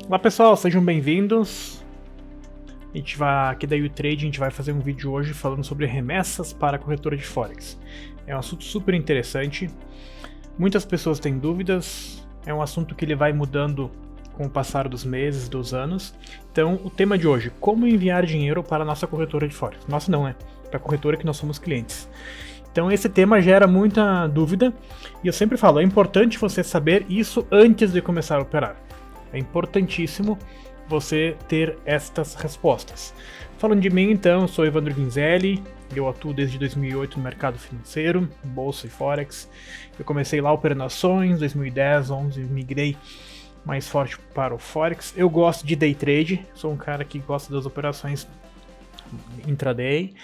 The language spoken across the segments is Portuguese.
Olá pessoal, sejam bem-vindos. A gente vai aqui da U-Trade, a gente vai fazer um vídeo hoje falando sobre remessas para a corretora de Forex. É um assunto super interessante, muitas pessoas têm dúvidas, é um assunto que ele vai mudando com o passar dos meses, dos anos. Então o tema de hoje, como enviar dinheiro para a nossa corretora de Forex. Nossa não, para a corretora que nós somos clientes. Então esse tema gera muita dúvida e eu sempre falo, é importante você saber isso antes de começar a operar. É importantíssimo você ter estas respostas. Falando de mim então, eu sou Evandro Vinzelli, eu atuo desde 2008 no mercado financeiro, bolsa e Forex. Eu comecei lá operando ações, 2010, 11 migrei mais forte para o Forex. Eu gosto de day trade, sou um cara que gosta das operações intraday,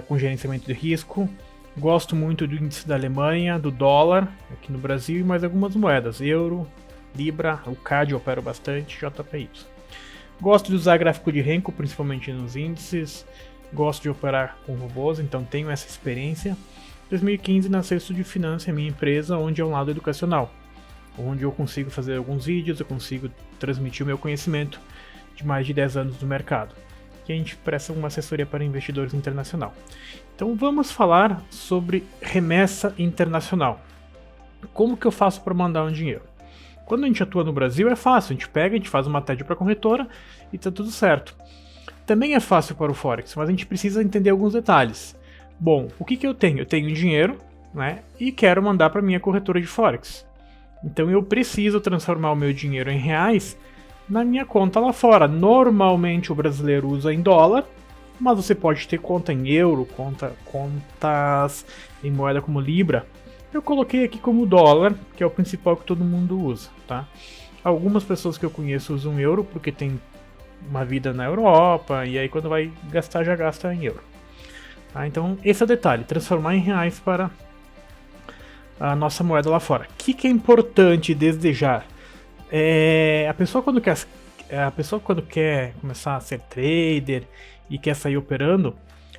com gerenciamento de risco. Gosto muito do índice da Alemanha, do dólar, aqui no Brasil, e mais algumas moedas, euro, libra, o CAD eu opero bastante, JPY. Gosto de usar gráfico de Renko, principalmente nos índices, gosto de operar com robôs, então tenho essa experiência. Em 2015 nasceu Estúdio Finance, a minha empresa, onde é um lado educacional, onde eu consigo fazer alguns vídeos, eu consigo transmitir o meu conhecimento de mais de 10 anos no mercado. Que a gente presta uma assessoria para investidores internacional. Então vamos falar sobre remessa internacional. Como que eu faço para mandar um dinheiro? Quando a gente atua no Brasil é fácil, a gente pega, a gente faz uma TED para a corretora e tá tudo certo. Também é fácil para o Forex, mas a gente precisa entender alguns detalhes. Bom, o que eu tenho? Eu tenho dinheiro, né, e quero mandar para minha corretora de Forex. Então eu preciso transformar o meu dinheiro em reais na minha conta lá fora. Normalmente o brasileiro usa em dólar, mas você pode ter conta em euro, contas em moeda como libra. Eu coloquei aqui como dólar, que é o principal que todo mundo usa, tá? Algumas pessoas que eu conheço usam euro porque tem uma vida na Europa e aí quando vai gastar já gasta em euro. Tá? Então esse é o detalhe, transformar em reais para a nossa moeda lá fora. O que é importante desejar? A pessoa quando quer começar a ser trader e quer sair operando,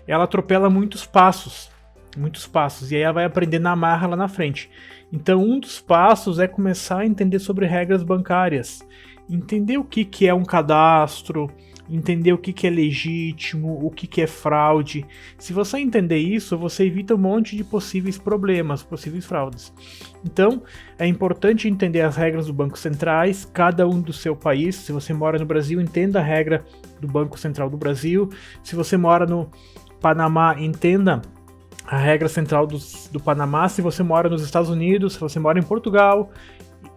ela atropela muitos passos, e aí ela vai aprender na marra lá na frente. Então um dos passos é começar a entender sobre regras bancárias, entender o que é um cadastro, entender o que é legítimo, o que é fraude. Se você entender isso, você evita um monte de possíveis problemas, possíveis fraudes. Então, é importante entender as regras do Banco Centrais, cada um do seu país. Se você mora no Brasil, entenda a regra do Banco Central do Brasil. Se você mora no Panamá, entenda a regra central do Panamá. Se você mora nos Estados Unidos, se você mora em Portugal,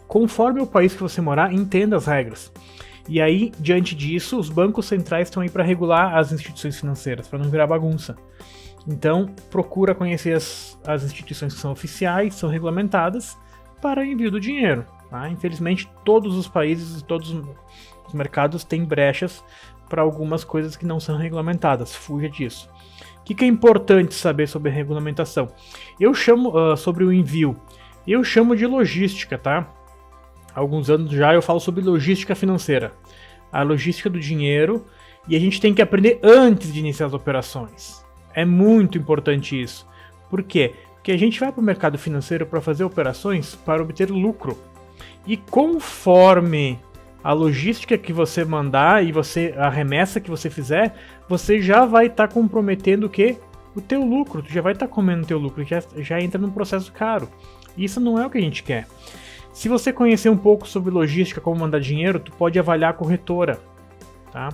conforme o país que você morar, entenda as regras. E aí, diante disso, os bancos centrais estão aí para regular as instituições financeiras, para não virar bagunça. Então, procura conhecer as instituições que são oficiais, são regulamentadas para o envio do dinheiro. Tá? Infelizmente, todos os países, todos os mercados têm brechas para algumas coisas que não são regulamentadas. Fuja disso. O que é importante saber sobre a regulamentação? Eu chamo sobre o envio, eu chamo de logística, tá? Há alguns anos já eu falo sobre logística financeira, a logística do dinheiro, e a gente tem que aprender antes de iniciar as operações. É muito importante isso. Por quê? Porque a gente vai para o mercado financeiro para fazer operações para obter lucro. E conforme a logística que você mandar e a remessa que você fizer, você já vai estar comprometendo o quê? O teu lucro, tu já vai estar comendo o teu lucro, já entra num processo caro. Isso não é o que a gente quer. Se você conhecer um pouco sobre logística, como mandar dinheiro, tu pode avaliar a corretora, tá?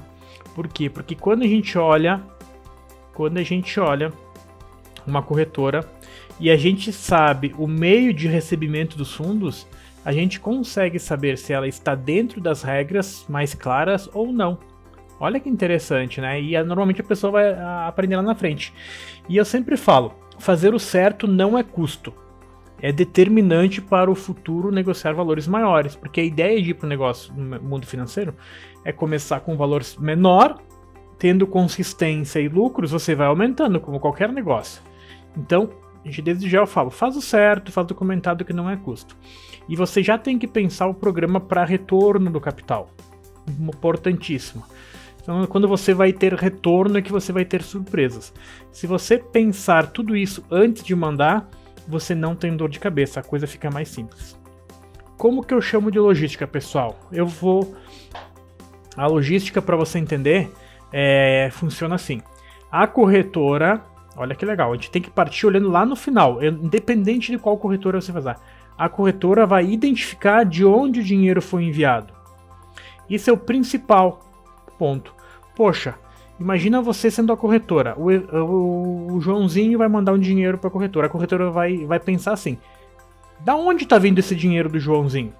Por quê? Porque quando a gente olha uma corretora e a gente sabe o meio de recebimento dos fundos, a gente consegue saber se ela está dentro das regras mais claras ou não. Olha que interessante, né? E normalmente a pessoa vai aprender lá na frente. E eu sempre falo, fazer o certo não é custo. É determinante para o futuro negociar valores maiores, porque a ideia de ir para o negócio no mundo financeiro é começar com um valor menor, tendo consistência e lucros, você vai aumentando, como qualquer negócio. Então, desde já eu falo, faz o certo, faz documentado que não é custo. E você já tem que pensar o programa para retorno do capital, importantíssimo. Então, quando você vai ter retorno é que você vai ter surpresas. Se você pensar tudo isso antes de mandar, você não tem dor de cabeça, a coisa fica mais simples. Como que eu chamo de logística, pessoal? A logística, para você entender, funciona assim. A corretora, olha que legal, a gente tem que partir olhando lá no final, independente de qual corretora você fazer. A corretora vai identificar de onde o dinheiro foi enviado. Isso é o principal ponto. Poxa, imagina você sendo a corretora. O Joãozinho vai mandar um dinheiro para a corretora vai pensar assim: da onde está vindo esse dinheiro do Joãozinho?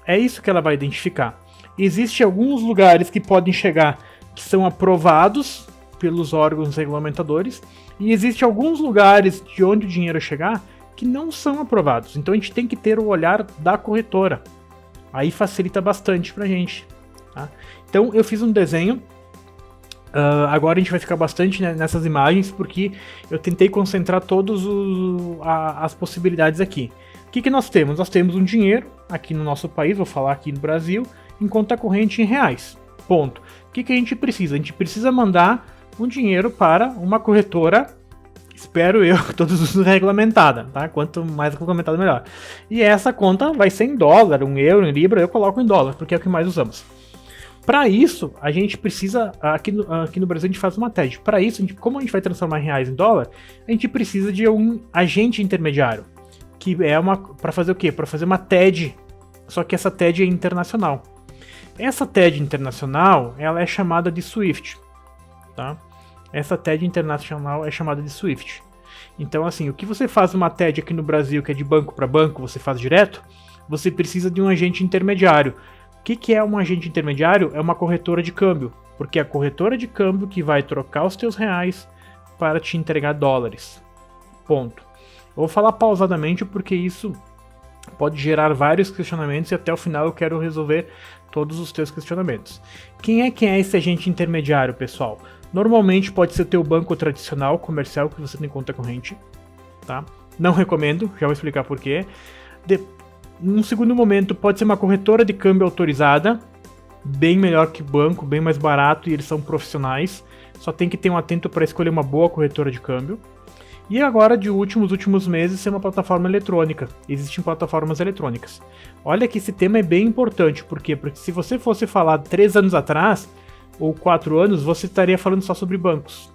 É isso que ela vai identificar. Existem alguns lugares que podem chegar que são aprovados pelos órgãos regulamentadores, e existem alguns lugares de onde o dinheiro chegar que não são aprovados. Então a gente tem que ter o olhar da corretora. Aí facilita bastante pra gente. Tá? Então eu fiz um desenho. Agora a gente vai ficar bastante nessas imagens, porque eu tentei concentrar todas as possibilidades aqui. O que nós temos? Nós temos um dinheiro aqui no nosso país, vou falar aqui no Brasil, em conta corrente em reais. Ponto. O que a gente precisa? A gente precisa mandar um dinheiro para uma corretora, espero eu, todos regulamentada, tá? Quanto mais regulamentada, melhor. E essa conta vai ser em dólar, um euro, em libra, eu coloco em dólar, porque é o que mais usamos. Para isso, a gente precisa, aqui no Brasil a gente faz uma TED. Para isso, como a gente vai transformar em reais em dólar, a gente precisa de um agente intermediário, que é para fazer o quê? Para fazer uma TED, só que essa TED é internacional. Essa TED internacional, ela é chamada de SWIFT, tá? Essa TED internacional é chamada de SWIFT. Então, assim, o que você faz uma TED aqui no Brasil, que é de banco para banco, você faz direto, você precisa de um agente intermediário. O que é um agente intermediário? É uma corretora de câmbio, porque é a corretora de câmbio que vai trocar os teus reais para te entregar dólares. Ponto. Eu vou falar pausadamente porque isso pode gerar vários questionamentos e até o final eu quero resolver todos os teus questionamentos. Quem é esse agente intermediário, pessoal? Normalmente pode ser o teu banco tradicional, comercial, que você tem conta corrente, tá? Não recomendo, já vou explicar por quê. Num segundo momento, pode ser uma corretora de câmbio autorizada, bem melhor que banco, bem mais barato, e eles são profissionais. Só tem que ter um atento para escolher uma boa corretora de câmbio. E agora, de últimos meses, ser uma plataforma eletrônica. Existem plataformas eletrônicas. Olha que esse tema é bem importante, por quê? Porque se você fosse falar 3 anos atrás, ou 4 anos, você estaria falando só sobre bancos.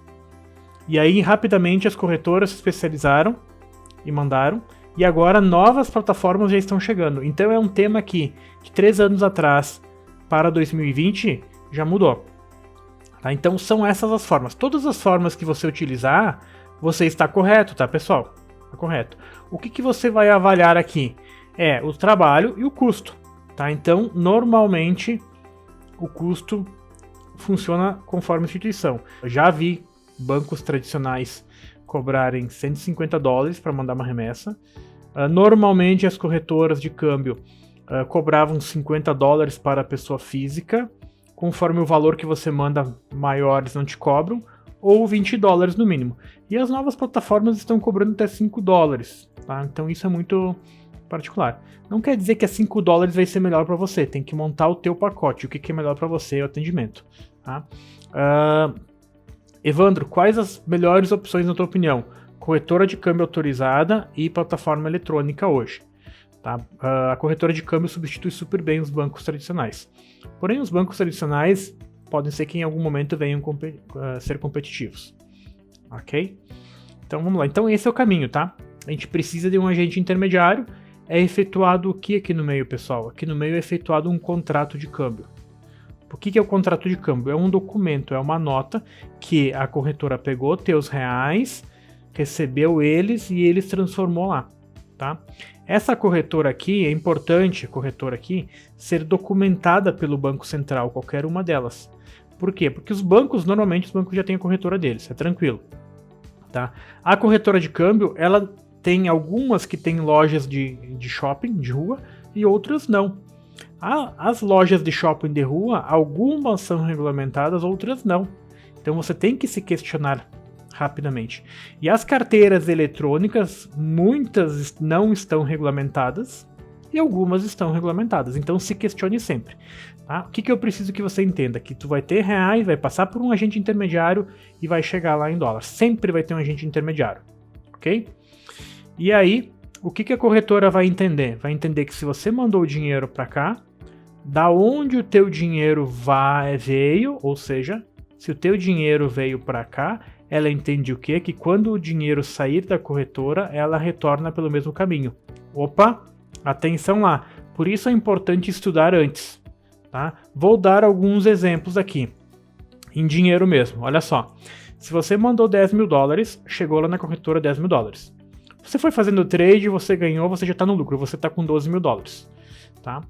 E aí, rapidamente, as corretoras se especializaram e mandaram, e agora novas plataformas já estão chegando. Então é um tema que, de 3 anos atrás para 2020, já mudou. Tá? Então são essas as formas. Todas as formas que você utilizar, você está correto, tá, pessoal? Está correto. O que você vai avaliar aqui? É o trabalho e o custo. Tá? Então, normalmente, o custo funciona conforme a instituição. Eu já vi bancos tradicionais cobrarem $150 para mandar uma remessa. Normalmente as corretoras de câmbio cobravam $50 para a pessoa física. Conforme o valor que você manda maior, eles não te cobram, ou $20 no mínimo. E as novas plataformas estão cobrando até $5, tá? Então isso é muito particular. Não quer dizer que a $5 vai ser melhor para você, tem que montar o teu pacote, o que é melhor para você é o atendimento. Tá? Evandro, quais as melhores opções na tua opinião? Corretora de câmbio autorizada e plataforma eletrônica hoje. Tá? A corretora de câmbio substitui super bem os bancos tradicionais. Porém, os bancos tradicionais podem ser que em algum momento venham ser competitivos. Ok? Então vamos lá. Então esse é o caminho, tá? A gente precisa de um agente intermediário. É efetuado o que aqui no meio, pessoal? Aqui no meio é efetuado um contrato de câmbio. O que é o contrato de câmbio? É um documento, é uma nota que a corretora pegou teus reais, recebeu eles e eles transformou lá, tá? Essa corretora aqui, é importante, a corretora aqui, ser documentada pelo Banco Central, qualquer uma delas. Por quê? Porque normalmente os bancos já têm a corretora deles, é tranquilo, tá? A corretora de câmbio, ela tem algumas que tem lojas de shopping, de rua, e outras não. As lojas de shopping de rua, algumas são regulamentadas, outras não. Então você tem que se questionar rapidamente. E as carteiras eletrônicas, muitas não estão regulamentadas e algumas estão regulamentadas. Então se questione sempre. Tá? O que eu preciso que você entenda? Que tu vai ter reais, vai passar por um agente intermediário e vai chegar lá em dólar. Sempre vai ter um agente intermediário. Ok? E aí, o que a corretora vai entender? Vai entender que se você mandou o dinheiro para cá, da onde o teu dinheiro veio, ou seja, se o teu dinheiro veio para cá, ela entende o quê? Que quando o dinheiro sair da corretora, ela retorna pelo mesmo caminho. Opa, atenção lá. Por isso é importante estudar antes. Tá? Vou dar alguns exemplos aqui. Em dinheiro mesmo, olha só. Se você mandou 10 mil dólares, chegou lá na corretora 10 mil dólares. Você foi fazendo trade, você ganhou, você já está no lucro, você está com 12 mil dólares. Tá?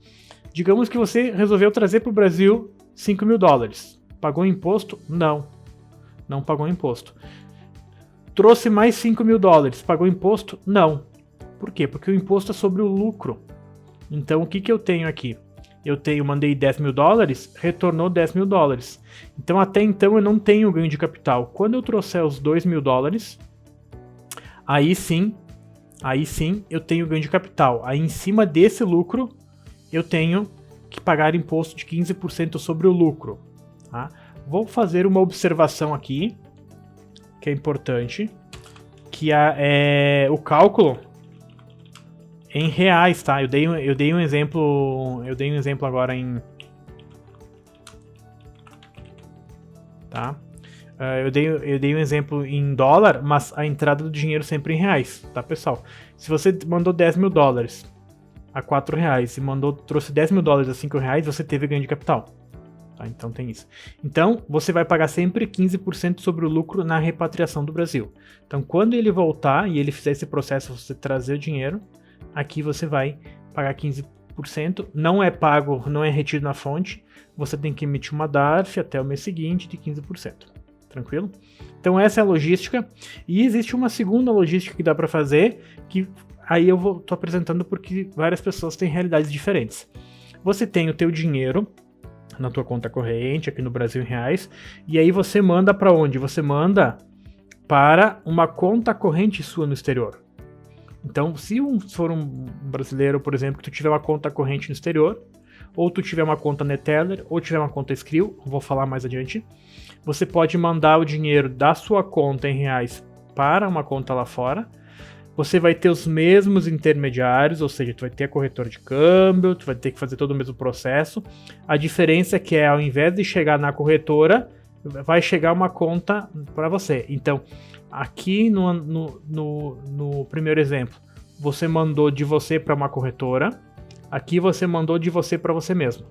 Digamos que você resolveu trazer para o Brasil 5 mil dólares. Pagou imposto? Não. Não pagou imposto. Trouxe mais 5 mil dólares. Pagou imposto? Não. Por quê? Porque o imposto é sobre o lucro. Então, o que eu tenho aqui? Mandei 10 mil dólares, retornou 10 mil dólares. Então, até então, eu não tenho ganho de capital. Quando eu trouxer os 2 mil dólares, aí sim, eu tenho ganho de capital. Aí, em cima desse lucro, eu tenho que pagar imposto de 15% sobre o lucro. Tá? Vou fazer uma observação aqui, que é importante, que é o cálculo em reais, tá? Eu dei um exemplo agora em, tá? Eu dei um exemplo em dólar, mas a entrada do dinheiro sempre em reais, tá, pessoal? Se você mandou 10 mil dólares a 4 reais e trouxe 10 mil dólares a 5 reais, você teve ganho de capital. Tá? Então tem isso. Então, você vai pagar sempre 15% sobre o lucro na repatriação do Brasil. Então, quando ele voltar e ele fizer esse processo, você trazer o dinheiro, aqui você vai pagar 15%, não é pago, não é retido na fonte, você tem que emitir uma DARF até o mês seguinte de 15%. Tranquilo? Então essa é a logística, e existe uma segunda logística que dá para fazer, que aí eu tô apresentando porque várias pessoas têm realidades diferentes. Você tem o teu dinheiro na tua conta corrente, aqui no Brasil em reais, e aí você manda para onde? Você manda para uma conta corrente sua no exterior. Então, se for um brasileiro, por exemplo, que tu tiver uma conta corrente no exterior, ou tu tiver uma conta Neteller, ou tiver uma conta Skrill, vou falar mais adiante, você pode mandar o dinheiro da sua conta em reais para uma conta lá fora. Você vai ter os mesmos intermediários, ou seja, tu vai ter a corretora de câmbio, tu vai ter que fazer todo o mesmo processo. A diferença é que ao invés de chegar na corretora, vai chegar uma conta para você. Então, aqui no primeiro exemplo, você mandou de você para uma corretora, aqui você mandou de você para você mesmo,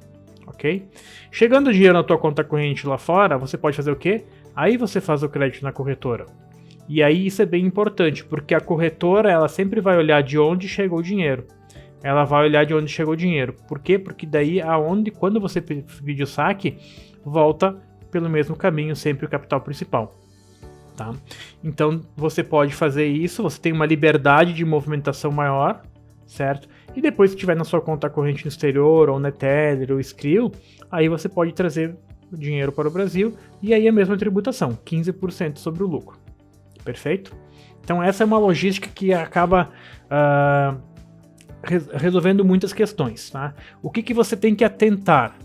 ok? Chegando o dinheiro na tua conta corrente lá fora, você pode fazer o quê? Aí você faz o crédito na corretora. E aí isso é bem importante, porque a corretora ela sempre vai olhar de onde chegou o dinheiro. Ela vai olhar de onde chegou o dinheiro. Por quê? Porque daí quando você pedir o saque, volta pelo mesmo caminho sempre o capital principal. Tá? Então você pode fazer isso, você tem uma liberdade de movimentação maior, certo? E depois que tiver na sua conta corrente no exterior, ou Neteller, ou Skrill, aí você pode trazer o dinheiro para o Brasil, e aí a mesma tributação, 15% sobre o lucro. Perfeito? Então essa é uma logística que acaba resolvendo muitas questões. Tá? O que você tem que atentar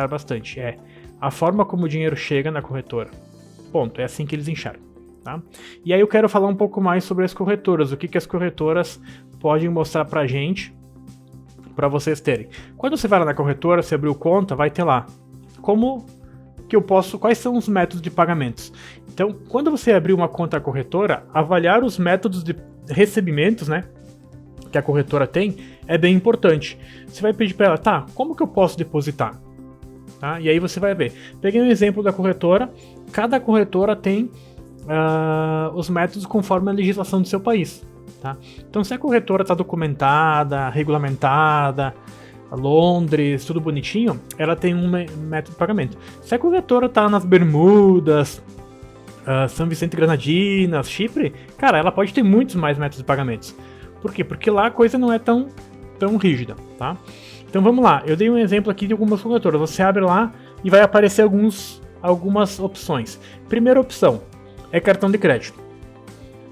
bastante, é a forma como o dinheiro chega na corretora. Ponto, é assim que eles enxergam. Tá? E aí eu quero falar um pouco mais sobre as corretoras, o que as corretoras podem mostrar pra gente, para vocês terem. Quando você vai lá na corretora, você abriu conta, vai ter lá quais são os métodos de pagamentos. Então, quando você abrir uma conta corretora, avaliar os métodos de recebimentos, né, que a corretora tem, é bem importante. Você vai pedir para ela, tá, como que eu posso depositar? Tá? E aí você vai ver. Peguei um exemplo da corretora, cada corretora tem os métodos conforme a legislação do seu país. Tá? Então, se a corretora está documentada, regulamentada, Londres, tudo bonitinho, ela tem um método de pagamento. Se a corretora está nas Bermudas, São Vicente e Granadinas, Chipre, cara, ela pode ter muitos mais métodos de pagamentos. Por quê? Porque lá a coisa não é tão rígida, tá? Então vamos lá, eu dei um exemplo aqui de algumas corretoras. Você abre lá e vai aparecer algumas opções. Primeira opção é cartão de crédito.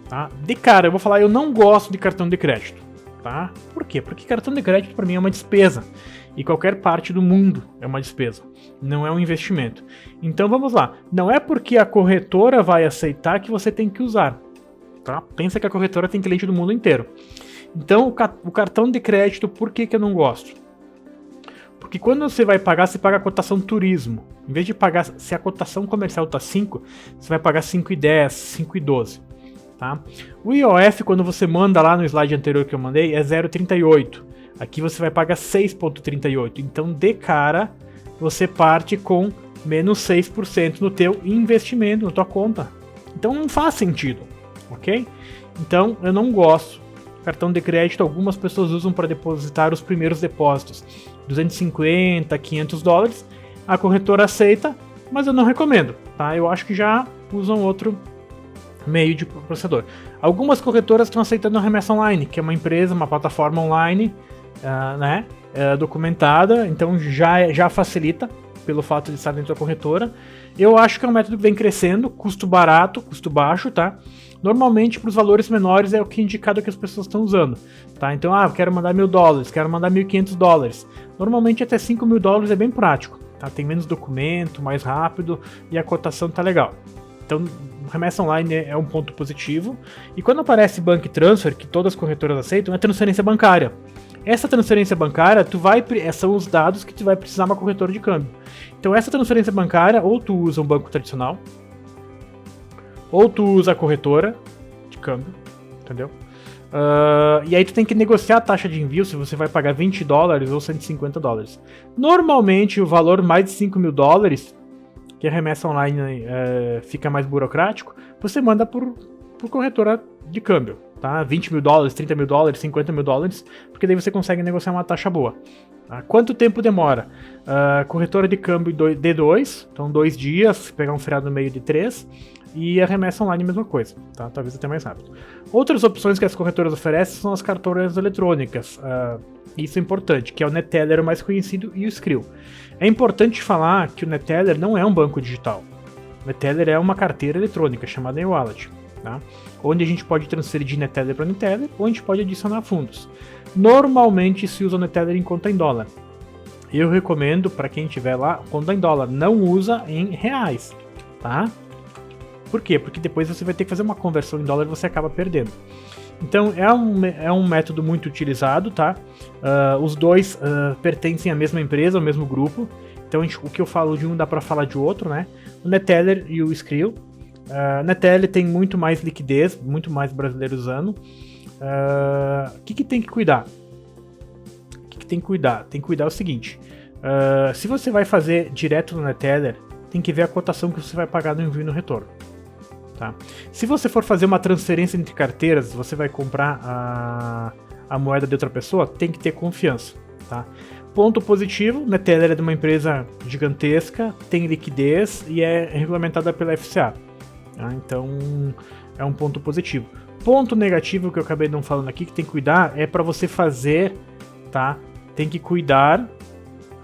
Tá? De cara, eu vou falar, eu não gosto de cartão de crédito. Tá? Por quê? Porque cartão de crédito para mim é uma despesa. E qualquer parte do mundo é uma despesa. Não é um investimento. Então vamos lá. Não é porque a corretora vai aceitar que você tem que usar. tá? Pensa que a corretora tem cliente do mundo inteiro. Então, o cartão de crédito, por que eu não gosto? Porque quando você vai pagar, você paga a cotação turismo. Em vez de pagar, se a cotação comercial tá 5, você vai pagar 5,10, 5,12. Tá? O IOF, quando você manda lá no slide anterior que eu mandei, é 0,38. Aqui você vai pagar 6,38. Então, de cara, você parte com menos 6% no teu investimento, na tua conta. Então, não faz sentido, ok? Então, eu não gosto. Cartão de crédito, algumas pessoas usam para depositar os primeiros depósitos. 250, 500 dólares. A corretora aceita, mas eu não recomendo, tá? Eu acho que já usam outro meio de processador. Algumas corretoras estão aceitando a remessa online, que é uma empresa, uma plataforma online, documentada, então já facilita pelo fato de estar dentro da corretora. Eu acho que é um método que vem crescendo, custo barato, custo baixo, tá? Normalmente, para os valores menores, é o que é indicado que as pessoas estão usando, tá? Então, eu quero mandar $1.000, quero mandar $1.500. Normalmente, até $5.000 é bem prático, tá? Tem menos documento, mais rápido e a cotação tá legal. Então, remessa online é um ponto positivo. E quando aparece Bank Transfer, que todas as corretoras aceitam, é transferência bancária. Essa transferência bancária, são os dados que tu vai precisar uma corretora de câmbio. Então, essa transferência bancária, ou tu usa um banco tradicional, ou tu usa a corretora de câmbio, entendeu? E aí tu tem que negociar a taxa de envio, se você vai pagar $20 ou $150. Normalmente o valor mais de $5.000, que a remessa online fica mais burocrático, você manda por corretora de câmbio, tá? $20.000, $30.000, $50.000, porque daí você consegue negociar uma taxa boa. Tá? Quanto tempo demora? Corretora de câmbio D2, então 2 dias, pegar um feriado no meio de 3, e a remessa online, mesma coisa, tá? Talvez até mais rápido. Outras opções que as corretoras oferecem são as carteiras eletrônicas. Isso é importante, que é o Neteller, o mais conhecido, e o Skrill. É importante falar que o Neteller não é um banco digital. O Neteller é uma carteira eletrônica chamada e-wallet, tá? Onde a gente pode transferir de Neteller para Neteller, ou a gente pode adicionar fundos. Normalmente se usa o Neteller em conta em dólar. Eu recomendo para quem tiver lá conta em dólar, não usa em reais, tá? Por quê? Porque depois você vai ter que fazer uma conversão em dólar e você acaba perdendo. Então é um método muito utilizado, tá? Os dois pertencem à mesma empresa, ao mesmo grupo. Então o que eu falo de um dá para falar de outro, né? O Neteller e o Skrill. Neteller tem muito mais liquidez, muito mais brasileiro usando. O que tem que cuidar? Tem que cuidar o seguinte. Se você vai fazer direto no Neteller, tem que ver a cotação que você vai pagar no envio e no retorno. Tá? Se você for fazer uma transferência entre carteiras, você vai comprar a moeda de outra pessoa, tem que ter confiança. Tá? Ponto positivo, Neteller é de uma empresa gigantesca, tem liquidez e é regulamentada pela FCA. Tá? Então é um ponto positivo. Ponto negativo que eu acabei não falando aqui, que tem que cuidar, é para você fazer, tá? Tem que cuidar,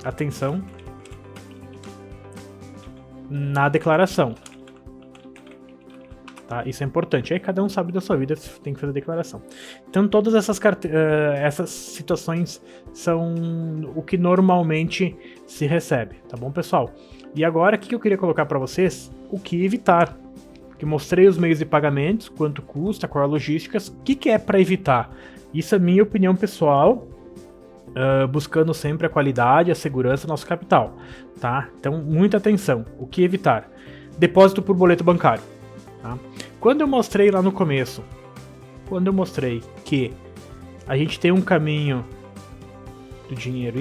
atenção, na declaração. Tá? Isso é importante. Aí cada um sabe da sua vida, tem que fazer a declaração. Então todas essas situações são o que normalmente se recebe, tá bom, pessoal? E agora o que eu queria colocar para vocês? O que evitar. Que mostrei os meios de pagamentos, quanto custa, qual é a logística, o que é para evitar. Isso é minha opinião pessoal, buscando sempre a qualidade, a segurança do nosso capital, tá? Então muita atenção. O que evitar? Depósito por boleto bancário. Tá? Quando eu mostrei lá no começo, que a gente tem um caminho do dinheiro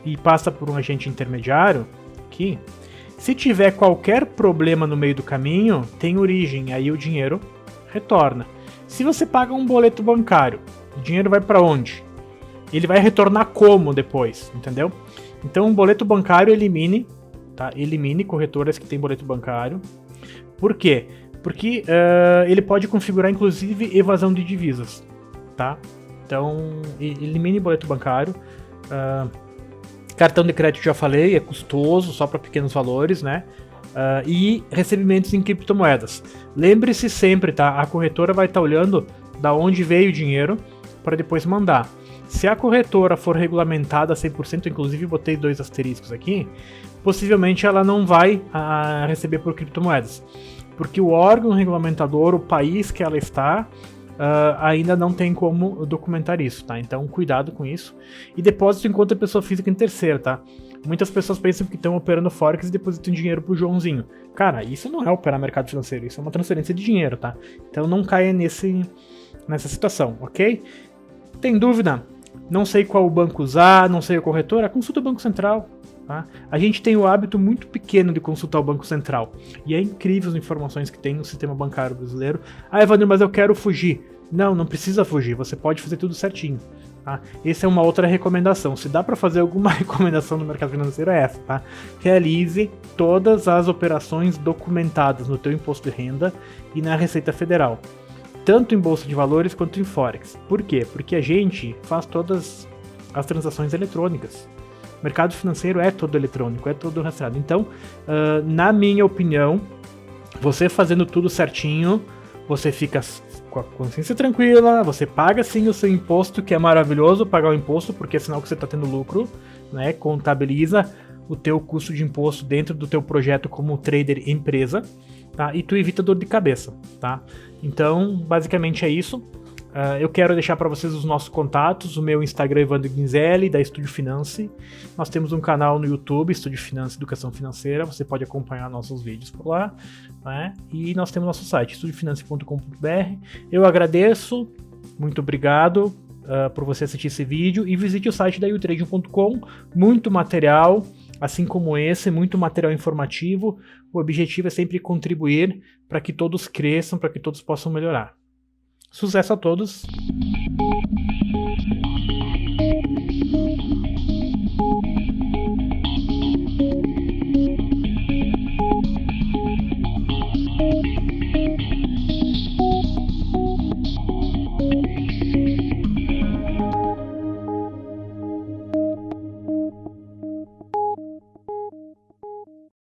e passa por um agente intermediário, aqui, se tiver qualquer problema no meio do caminho, tem origem, aí o dinheiro retorna. Se você paga um boleto bancário, o dinheiro vai para onde? Ele vai retornar como depois, entendeu? Então, um boleto bancário elimine, tá? Elimine corretoras que tem boleto bancário. Por quê? Porque ele pode configurar, inclusive, evasão de divisas, tá? Então, elimine boleto bancário. Cartão de crédito, já falei, é custoso, só para pequenos valores, né? E recebimentos em criptomoedas. Lembre-se sempre, tá? A corretora vai estar olhando da onde veio o dinheiro para depois mandar. Se a corretora for regulamentada 100%, inclusive botei 2 asteriscos aqui, possivelmente ela não vai receber por criptomoedas. porque o órgão regulamentador, o país que ela está, ainda não tem como documentar isso, tá? Então, cuidado com isso. E depósito em conta pessoa física em terceira, tá? Muitas pessoas pensam que estão operando Forex e depositam dinheiro pro Joãozinho. Cara, isso não é operar mercado financeiro, isso é uma transferência de dinheiro, tá? Então não caia nessa situação, ok? Tem dúvida? Não sei qual banco usar, não sei a corretora? Consulta o Banco Central. Tá? A gente tem o hábito muito pequeno de consultar o Banco Central. E é incrível as informações que tem no sistema bancário brasileiro. Ah, Evandro, mas eu quero fugir. Não precisa fugir, você pode fazer tudo certinho. Tá? Essa é uma outra recomendação. Se dá para fazer alguma recomendação no mercado financeiro, é essa. Tá? Realize todas as operações documentadas no teu imposto de renda e na Receita Federal. Tanto em Bolsa de Valores quanto em Forex. Por quê? Porque a gente faz todas as transações eletrônicas. O mercado financeiro é todo eletrônico, é todo rastreado. Então, na minha opinião, você fazendo tudo certinho, você fica com a consciência tranquila, você paga sim o seu imposto, que é maravilhoso pagar o imposto, porque é sinal que você está tendo lucro, né? Contabiliza o teu custo de imposto dentro do teu projeto como trader empresa, tá? E tu evita dor de cabeça, tá? Então, basicamente é isso. Eu quero deixar para vocês os nossos contatos, o meu Instagram é Evandro Guinzelli, da Estúdio Finance. Nós temos um canal no YouTube, Estúdio Finance Educação Financeira, você pode acompanhar nossos vídeos por lá, né? E nós temos nosso site, estudiofinance.com.br. Eu agradeço, muito obrigado por você assistir esse vídeo e visite o site da youtrading.com, muito material, assim como esse, muito material informativo. O objetivo é sempre contribuir para que todos cresçam, para que todos possam melhorar. Sucesso a todos!